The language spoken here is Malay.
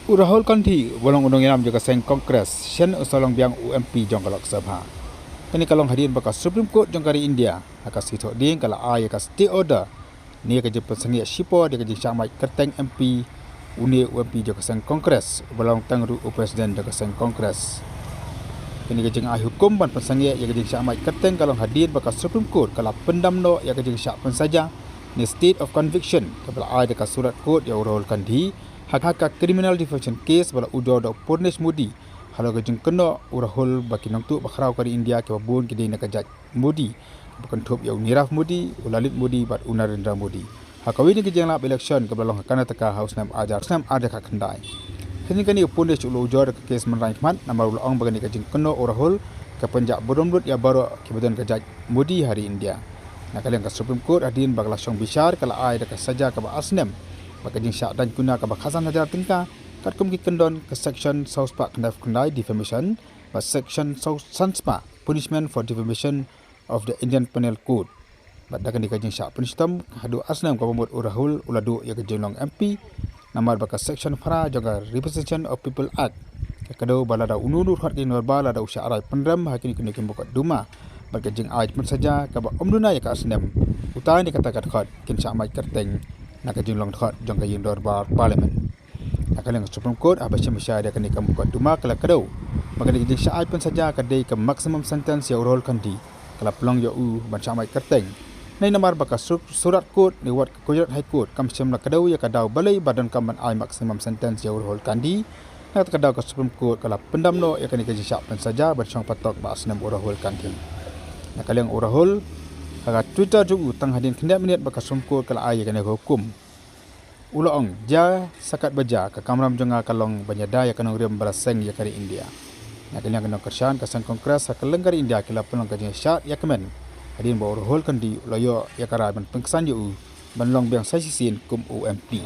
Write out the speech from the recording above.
Rahul Gandhi bolong undang inam jaga seng Kongres Shen usolong biang UMP jong kalok sabha. Kini kalong hadirin baka Supreme Court jong kari India akas sitok ding kala ay akas stay order ni kerja pensengi sipo dia kerja syamai kerteng MP uni UMP jaga seng Kongres bolong tangru Presiden jaga seng Kongres. Kini kerja ay hukum ban pensengi ia kerja syamai kerteng kalong hadirin baka Supreme Court kala pendamno ia kerja syak pensaja ni state of conviction kala ay dekat surat court ya Rahul Gandhi hak criminal defamation case bala udo do Purnesh Modi halo gejeng kena Rahul baki nangtu bakrau kari India ke babun kidi nak jaj Modi bukan thop ya Nirav Modi Lalit Modi bat Narendra Modi hakawi ni gejeng lap election ke balong Karnataka House Nam Ajar Sam ada ka kendai kini kani Purnesh ulo ujo ke case menraihmat nama ulang bagani gejeng kena Rahul ke penjak beromrut ya baru ke badan ke jaj Modi hari India nak kalian ke Supreme Court adin bagla syong bishar kala ai dekat saja ke ba Asnem bakajing syak dan guna ke bakhasan hajar tingka kat kumki kendon ke section South Park kendai defamation ba section South Sanspa punishment for defamation of the Indian Penal Code badakan dikajing syak punistam hadu Asnam ka pamut Rahul uladu ya kejolong MP namar baka section fara jaga Representation of People Act kado balada ununur hat din bala da usya arai pendram hakini kini kimbuka duma bakajing aj pun saja ka ba omduna ya ka Asnam utai ni kata khat kin syak mai kerteng nak kajing long thot jong kajing dorbar parlimen nak kaleng Supreme Court abasya misya dia kini kamu duma kala kadau maka kajing syai pun saja kadai ke maximum sentence ya Rahul Gandhi kala pelong ya u ban syamai kerteng nai namar baka surat court ni wat Gujarat High Court kam syam la kadau ya kadau balai badan kaman ai maximum sentence ya Rahul Gandhi nak kadau ke Supreme Court kala pendamno ya kini kajing syak pun saja bersyang patok ba Asnam Rahul Gandhi nak kaleng Rahul agak Twitter juga tang hadin kendap minit baka sumkur kala ai kena hukum ulaong ja sakat baja ka kamram jonga kalong banyada ya kanong rem baraseng ya kari India nak kena kersan kasan kongres sakaleng kari India kala pelong kajeng syat ya kemen hadin ba Rahul Gandhi loyo ya kara ban pengsan yu banlong biang sasisin kum UMP